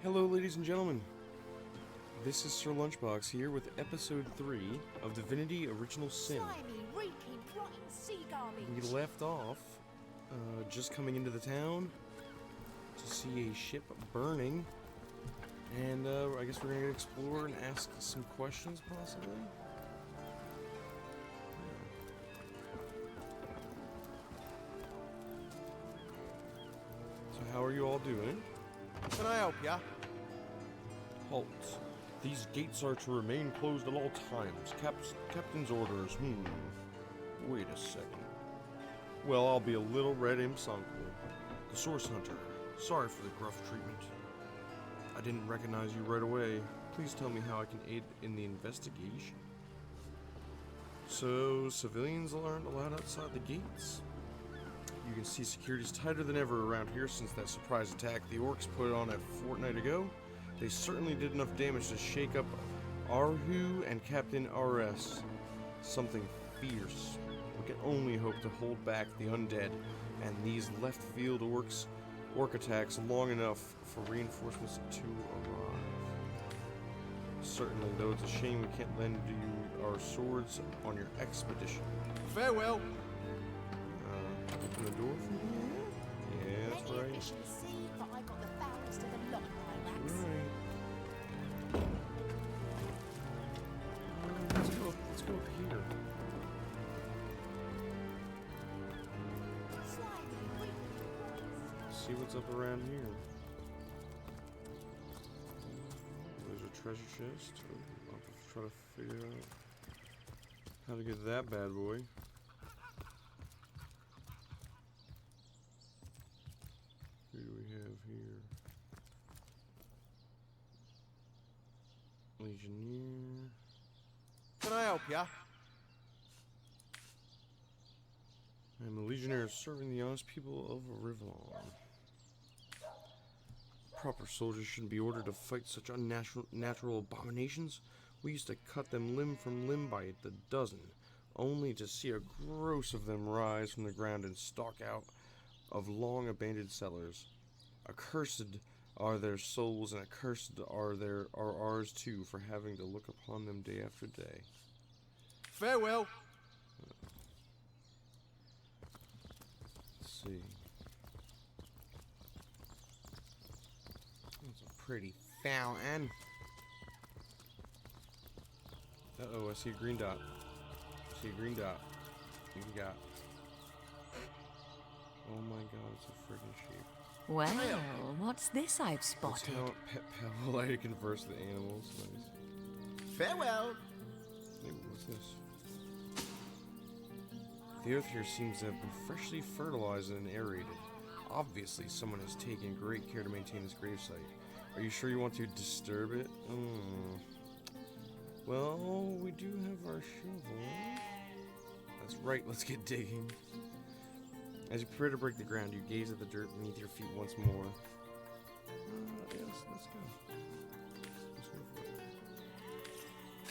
Hello, ladies and gentlemen. This is Sir Lunchbox here with episode 3 of Divinity Original Sin. Slimy, reeking, rotten sea garbage. We left off just coming into the town to see a ship burning, and I guess we're going to explore and ask some questions, possibly. So how are you all doing? Can I help ya? Halt. These gates are to remain closed at all times. Captain's orders. Wait a second. Well, I'll be a little red imp's uncle. The Source Hunter. Sorry for the gruff treatment. I didn't recognize you right away. Please tell me how I can aid in the investigation. So, civilians aren't allowed outside the gates? You can see security's tighter than ever around here since that surprise attack the orcs put on a fortnight ago. They certainly did enough damage to shake up Arhu and Captain RS. Something fierce. We can only hope to hold back the undead and these left-field orc attacks long enough for reinforcements to arrive. Certainly, though, it's a shame we can't lend you our swords on your expedition. Farewell. Open the door for you? Yeah, that's Plenty of right. fish in the sea, but I got the foulest of the lot in my racks. Right. Let's go up here. Slimy, reeking, See what's up around here. There's a treasure chest. I'll have to try to figure out how to get that bad boy. Who do we have here? Legionnaire. Can I help ya? I'm a legionnaire serving the honest people of Rivlon. Proper soldiers shouldn't be ordered to fight such unnatural abominations. We used to cut them limb from limb by the dozen, only to see a gross of them rise from the ground and stalk out of long abandoned cellars. Accursed are their souls, and accursed are ours too, for having to look upon them day after day. Farewell. Let's see. That's a pretty fountain. Uh-oh, I see a green dot. I see a green dot. What we got? Oh my god, it's a friggin' sheep. Well, what's this I've spotted? Pet pal allow you to converse with animals. Nice. Farewell. Hey, what's this? The earth here seems to have been freshly fertilized and aerated. Obviously, someone has taken great care to maintain this gravesite. Are you sure you want to disturb it? Well, we do have our shovel. That's right, let's get digging. As you prepare to break the ground, you gaze at the dirt beneath your feet once more. Yes, let's go. Let's go for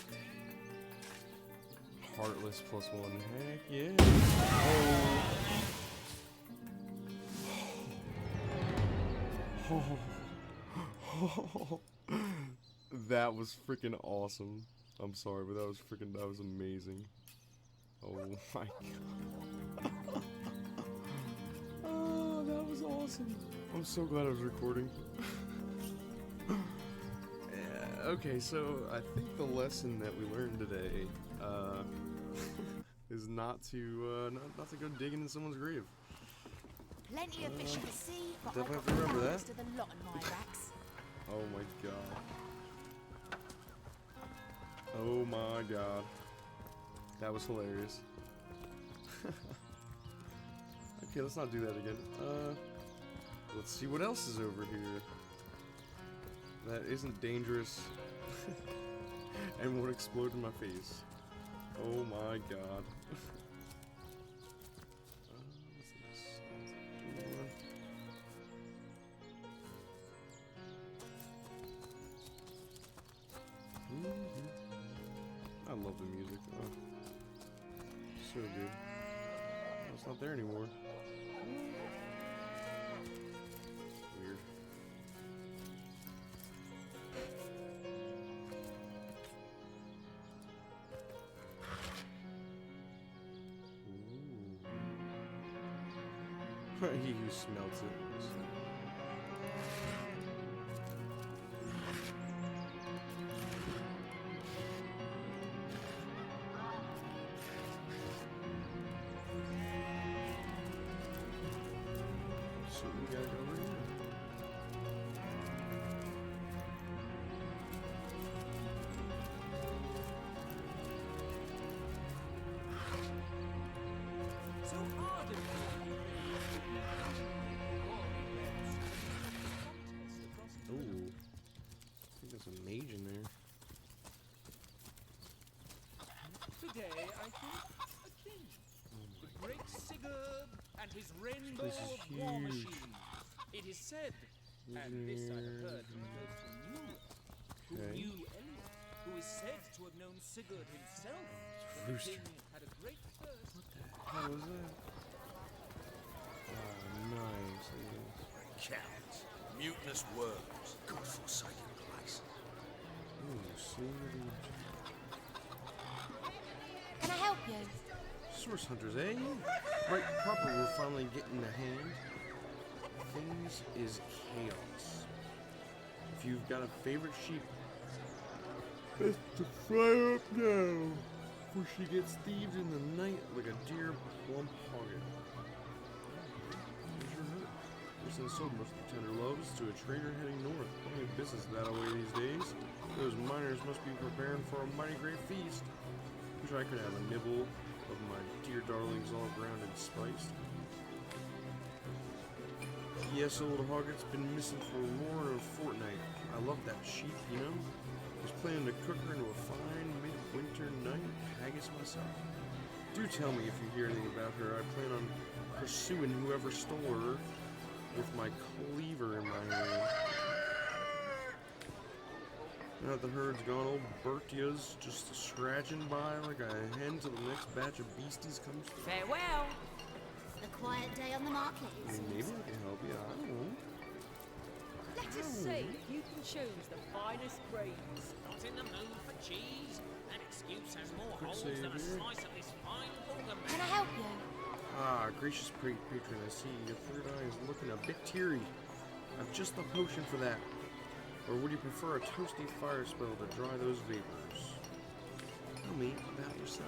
it. Heartless +1. Heck yeah. Oh. That was freaking awesome. I'm sorry, but that was amazing. Oh my god. Oh, that was awesome. I'm so glad I was recording. Yeah, okay, so I think the lesson that we learned today is not to go digging in someone's grave. Plenty of fish in the sea, but I definitely got have to the remember that. foulest of the lot in my racks. Oh my god. Oh my god. That was hilarious. Okay, let's not do that again. Let's see what else is over here that isn't dangerous and won't explode in my face. Oh my god. What's this? Door. I love the music. Oh, so good. Oh, it's not there anymore. Weird. He who smelts it. So we got over here. So ardent. Ooh. I think there's a mage in there. Today, I think, a king. The great Sigurd and his rainbow This is of war huge. machines. It is said, and this I have heard from those who Okay. knew Elliot, who is said to have known Sigurd himself. When the Rooster. king had a great thirst. How was that? Oh, nice. Cowards, mutinous worms, godforsaken place. Ooh, see? Can I help you? Source hunters, eh? Right, proper, we're finally getting the hand. Things is chaos. If you've got a favorite sheep, best to fly up now before she gets thieved in the night like a deer plump hogget. Here's your herd. We're sending sold most of the tender loaves to a trader heading north. Only business that away these days. Those miners must be preparing for a mighty great feast. Wish I could have a nibble of my dear darlings all ground and spiced. Yes, old Hoggett's been missing for more than a fortnight. I love that sheep, you know? Was planning to cook her into a fine midwinter night haggis myself. Do tell me if you hear anything about her. I plan on pursuing whoever stole her with my cleaver in my hand. Now that the herd's gone, old Bertha's just scratching by like a hen till the next batch of beasties comes through. Farewell. A quiet day on the market, it seems. Maybe I can help you, I don't know. Let us see if you can choose the finest breeds. Not in the mood for cheese? That excuse has more Good holes than a save here. slice of this fine Can Vulgar I help you? Ah, gracious patron, I see your third eye is looking a bit teary. I've just the potion for that. Or would you prefer a toasty fire spell to dry those vapors? Tell me about yourself.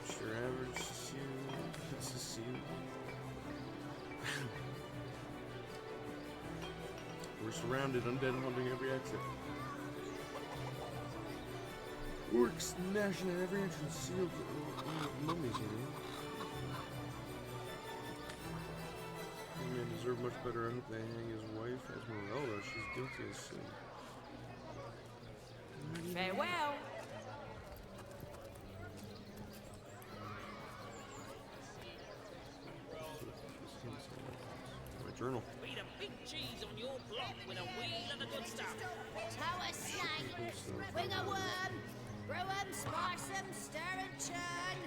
Just your average it's a suit. We're surrounded, undead haunting every exit. Orcs gnashing at every entrance, sealed mummies, you know. Young men deserve much better. I hope they hang his wife as Morella. She's guilty as sin. Farewell. My journal. Beat a big cheese on your block with a wheel of the good stuff. Tow a snake, wing a worm, brew 'em, spice 'em, stir and churn.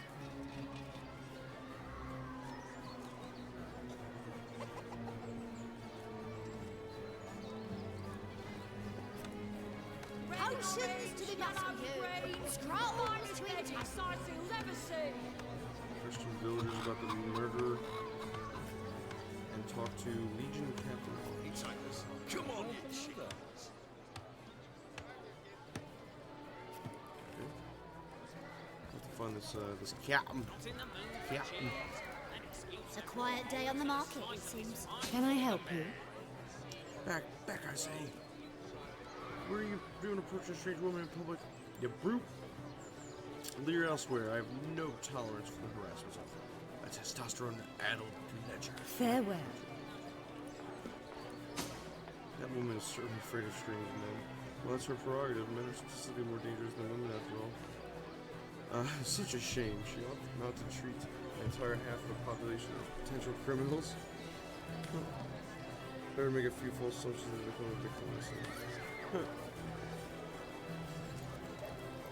Potions to be must for you, scrolls to eat. Exciting lever see. Question villagers about the murder and talk to Legion Captain. Hitchhikers, come on, you chickens. Have to find this captain. Not in the mood for Captain. cheese. That excuse It's a quiet day on the market, it seems. Can I help you? Back, I say. Where are you doing approaching a strange woman in public? You brute. Lear elsewhere. I have no tolerance for the harassment of a testosterone-addled teenager. Farewell. That woman is certainly afraid of strange men. Well, that's her prerogative. Men are statistically more dangerous than women, after all. Such a shame. She ought not to treat the entire half of the population as potential criminals. Better make a few false assumptions and become a victim myself.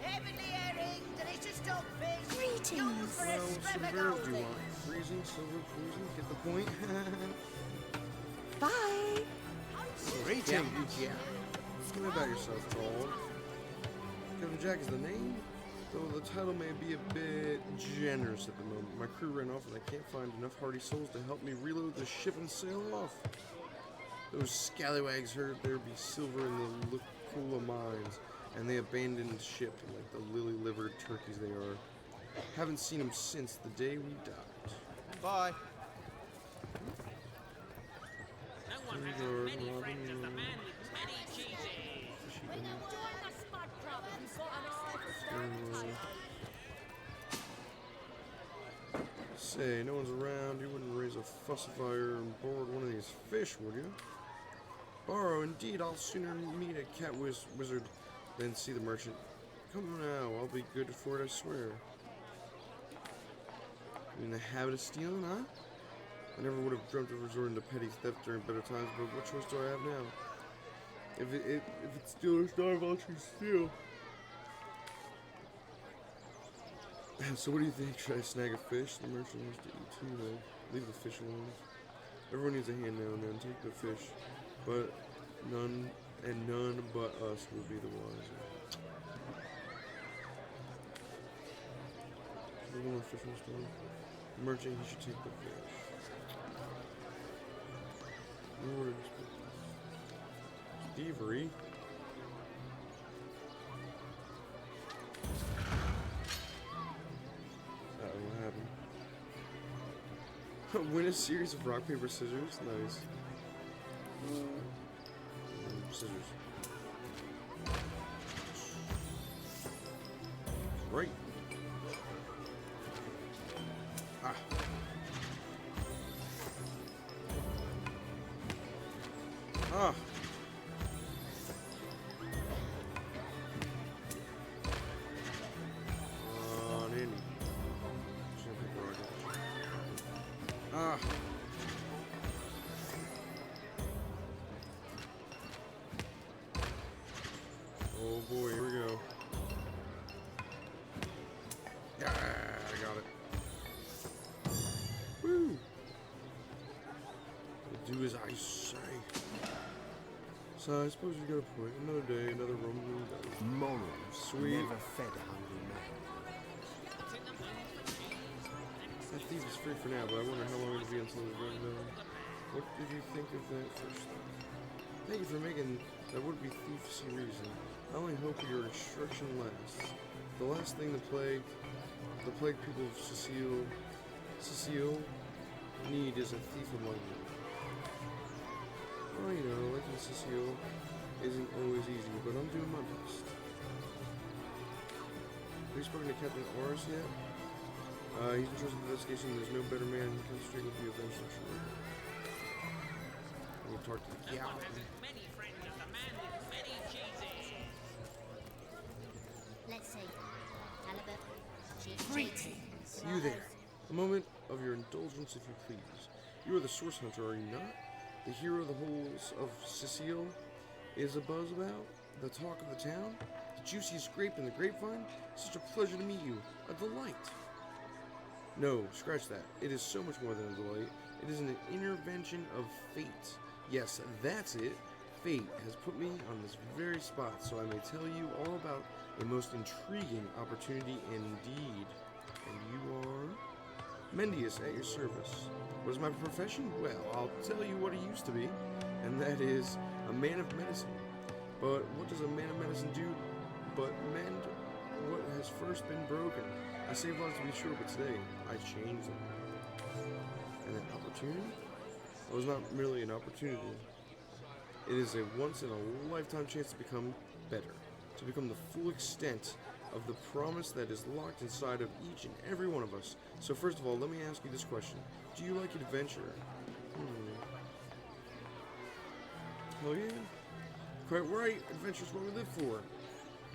Heavenly herring, delicious dogfish. Greetings. For a Well, scrap some of birds do goldie. want freezing, silver poison. Get the point? Bye. Greetings. Yeah. Tell me about yourself, dog. Kevin Jack is the name? Though the title may be a bit generous at the moment. My crew ran off and I can't find enough hardy souls to help me reload the ship and sail off. Those scallywags heard there'd be silver in the Lukula mines, and they abandoned the ship like the lily-livered turkeys they are. Haven't seen them since the day we died. Bye. No one has as many friends as the man with many cheeses. Join the Spud Club if you've got an eye for staring potatoes. Say, no one's around. You wouldn't raise a fuss if I were on board one of these fish, would you? Borrow, indeed. I'll sooner meet a cat wizard than see the merchant. Come now, I'll be good for it, I swear. You in the habit of stealing, huh? I never would have dreamt of resorting to petty theft during better times, but what choice do I have now? If it's steal or starve, I'll choose steal. So what do you think? Should I snag a fish? The merchant wants to eat too, though. Leave the fish alone. Everyone needs a hand now and then. Take the fish. But none but us will be the wiser. The fish in the store. The merchant, he should take the fish. Thievery. What happened? Win a series of rock, paper, scissors. Nice. Scissors. Right. Ah. Ah. On in. Ah. Oh boy, here we go. Yeah, I got it. Woo! Do as I say. So I suppose you got a point. Another day, another rumbling day. Morals Sweet. never fed a hungry man. That thief is free for now, but I wonder how long it'll be until it's run down. What did you think of that first thing? Thank you for making that would-be thief see reason. I only hope your instruction lasts. The last thing the plague people of Cecile need is a thief among them. Well, you know, life in Cecile isn't always easy, but I'm doing my best. Have you spoken to Captain Oris yet? He's in charge of the investigation. There's no better man who can straight with you eventually. Sure. We'll talk to the No one has as many friends as the man with many cheeses. Let's see. Halibut. Greetings. You there. A moment of your indulgence, if you please. You are the source hunter, are you not? The hero of the holes of Cecile is a buzz about? The talk of the town? The juiciest grape in the grapevine? Such a pleasure to meet you. A delight. No, scratch that. It is so much more than a delight. It is an intervention of fate. Yes, that's it. Fate has put me on this very spot, so I may tell you all about a most intriguing opportunity indeed. And you are? Mendius, at your service. What is my profession? Well, I'll tell you what it used to be, and that is a man of medicine. But what does a man of medicine do but mend what has first been broken? I save lives to be sure, but today I changed them. And an opportunity? It was not merely an opportunity. It is a once-in-a-lifetime chance to become better, to become the full extent of the promise that is locked inside of each and every one of us. So first of all, let me ask you this question. Do you like adventure? Oh yeah? Quite right, adventure's what we live for.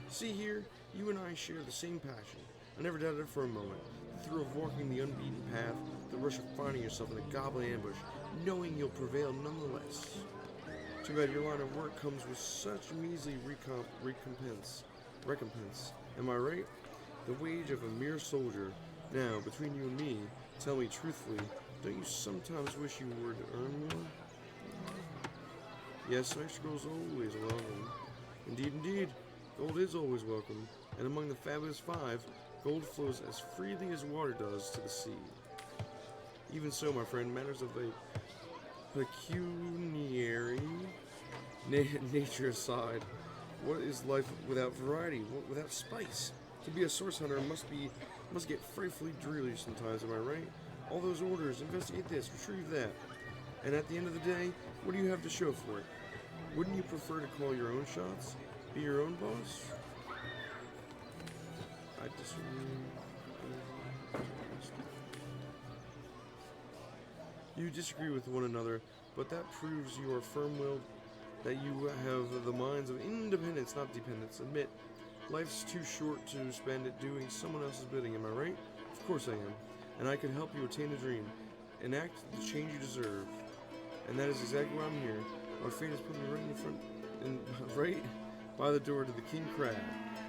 See here, you and I share the same passion. I never doubted it for a moment. The thrill of walking the unbeaten path, the rush of finding yourself in a goblin ambush, knowing you'll prevail nonetheless. Too bad your line of work comes with such measly recompense. Am I right? The wage of a mere soldier. Now, between you and me, tell me truthfully, don't you sometimes wish you were to earn more? Yes, some extra goes always a long one. Indeed, indeed. Gold is always welcome, and among the Fabulous Five, gold flows as freely as water does to the sea. Even so, my friend, matters of a pecuniary nature aside, what is life without variety, without spice? To be a source hunter must get frightfully dreary sometimes, am I right? All those orders, investigate this, retrieve that. And at the end of the day, what do you have to show for it? Wouldn't you prefer to call your own shots? Be your own boss? I disagree. You disagree with one another, but that proves you are firm-willed, that you have the minds of independence, not dependence. Admit, life's too short to spend it doing someone else's bidding, am I right? Of course I am. And I can help you attain a dream, enact the change you deserve. And that is exactly why I'm here. Our fate has put me right in front, right by the door to the King Crab,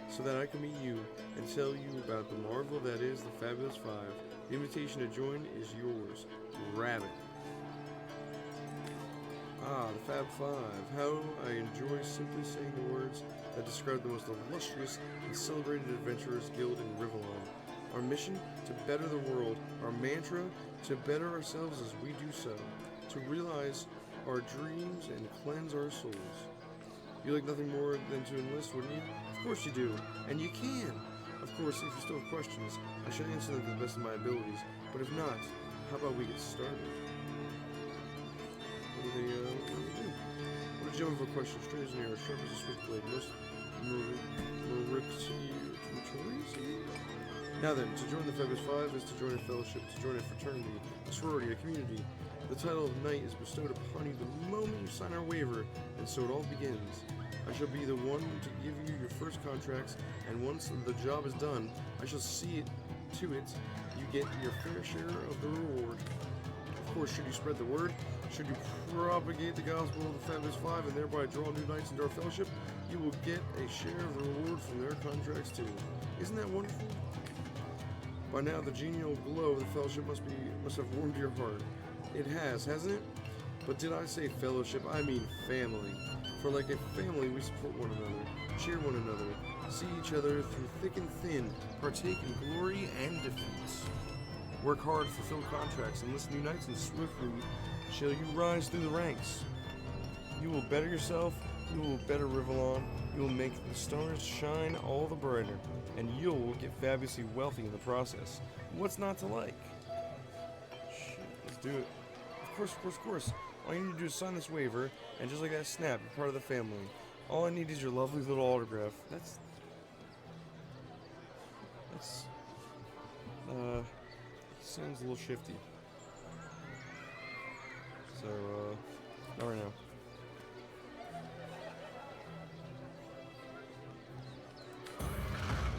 so that I can meet you and tell you about the marvel that is the Fabulous Five. The invitation to join is yours. Grab it. Ah, the Fab Five. How I enjoy simply saying the words that describe the most illustrious and celebrated adventurers guild in Rivellon. Our mission? To better the world. Our mantra? To better ourselves as we do so. To realize our dreams and cleanse our souls. You like nothing more than to enlist, wouldn't you? Of course you do. And you can. Of course, if you still have questions, I shall answer them to the best of my abilities. But if not, how about we get started? What do they do? What a gentleman for a question. Straight as an arrow, sharp as a switchblade. Most Now then, to join the Fabulous Five is to join a fellowship, to join a fraternity, a sorority, a community. The title of knight is bestowed upon you the moment you sign our waiver, and so it all begins. I shall be the one to give you your first contracts, and once the job is done, I shall see to it you get your fair share of the reward. Of course, should you spread the word, should you propagate the gospel of the Fabulous Five and thereby draw new knights into our fellowship, you will get a share of the reward from their contracts too. Isn't that wonderful? By now, the genial glow of the fellowship must have warmed your heart. It has, hasn't it? But did I say fellowship? I mean family. For like a family, we support one another, cheer one another, see each other through thick and thin, partake in glory and defeats. Work hard, fulfill contracts, enlist new knights, and swiftly shall you rise through the ranks. You will better yourself, you will better Rivellon, you will make the stars shine all the brighter, and you'll get fabulously wealthy in the process. What's not to like? Shit, let's do it. Of course. All you need to do is sign this waiver, and just like that, snap, you're part of the family. All I need is your lovely little autograph. That's sounds a little shifty. So, not right now.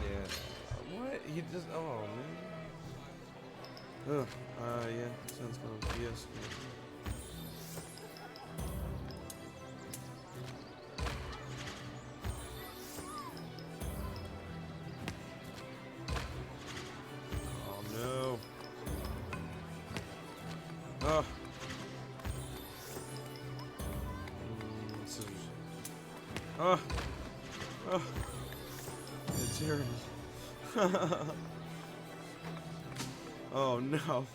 Yeah. What? He doesn't. Oh, man. Ugh. Yeah. Sounds fun. Yes. It's terrible. Oh no.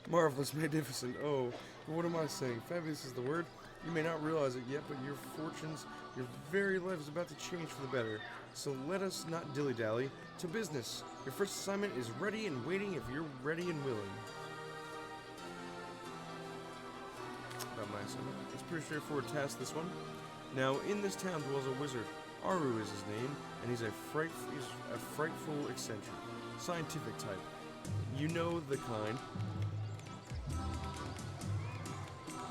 Marvelous, magnificent. Oh, what am I saying? Fabulous is the word. You may not realize it yet, but your fortunes, your very life is about to change for the better. So let us not dilly-dally. To business. Your first assignment is ready and waiting if you're ready and willing. About my assignment. It's a pretty straightforward task, this one. Now, in this town dwells a wizard. Aru is his name, and he's a frightful eccentric, scientific type. You know the kind.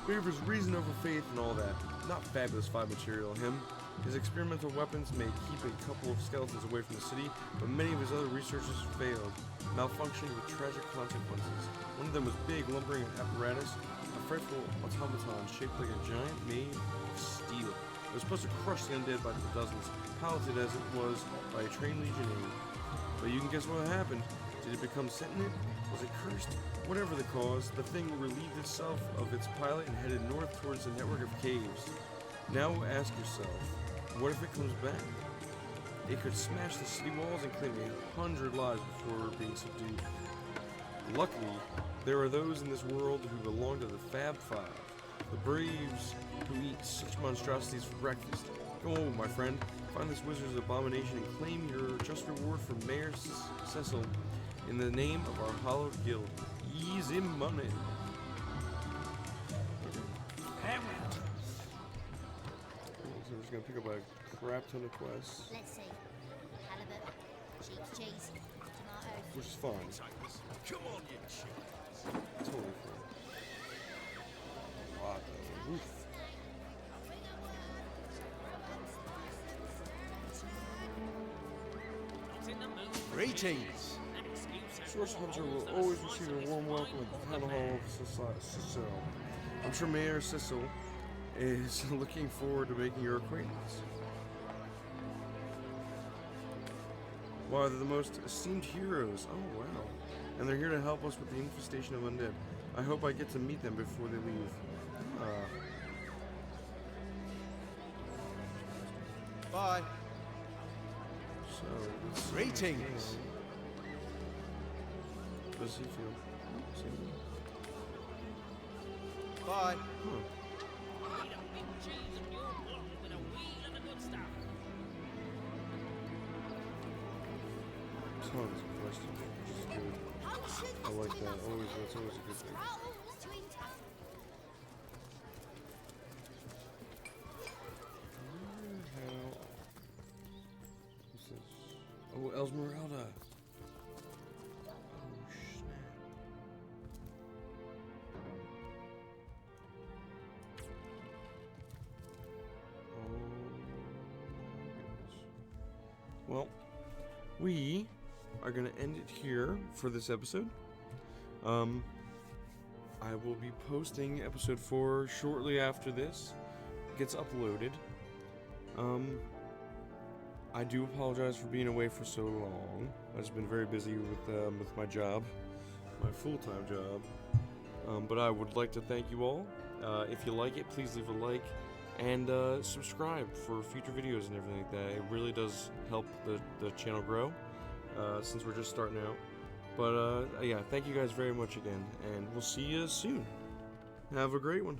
Favors reason over faith and all that. Not Fabulous Five material, him. His experimental weapons may keep a couple of skeletons away from the city, but many of his other researches failed, malfunctioned with tragic consequences. One of them was big, lumbering apparatus, a frightful automaton shaped like a giant made of steel. It was supposed to crush the undead by the dozens, piloted as it was by a trained legionnaire. But you can guess what happened. Did it become sentient? Was it cursed? Whatever the cause, the thing relieved itself of its pilot and headed north towards the network of caves. Now ask yourself, What if it comes back? It could smash the city walls and claim 100 lives before being subdued. Luckily, there are those in this world who belong to the Fab Five, the braves who eat such monstrosities for breakfast. Come on, my friend. Find this wizard's abomination and claim your just reward from Mayor Cecil in the name of our hallowed guild. Easy money. So we're just gonna pick up a crap ton of quests, Let's see. Halibut, sheep's cheese, tomatoes. which is fine. Come on, you chickens. Totally fine. A lot though. Oof. Not in the mood. Greetings. An excuse has Source Hunter will always receive a warm welcome at the town hall of Cecil. I'm sure Mayor Cecil is looking forward to making your acquaintance. Wow, they're the most esteemed heroes. Oh, wow. And they're here to help us with the infestation of undead. I hope I get to meet them before they leave. Bye. So, let's see. Greetings. How does he feel? Same. Bye. Huh. Need a big cheese and your block with a wheel of the good stuff. Tons of questions, which is good. Potions I like to that. love Always, them. that's always a good thing. Scrolls to entangle. What's this? Oh, Esmeralda. Oh, snap. Oh, goodness. Well, we are going to end it here for this episode. I will be posting episode 4 shortly after this gets uploaded. I do apologize for being away for so long. I've just been very busy with my job, my full-time job. But I would like to thank you all. If you like it, please leave a like and subscribe for future videos and everything like that. It really does help the channel grow since we're just starting out. But yeah, thank you guys very much again, and we'll see you soon. Have a great one.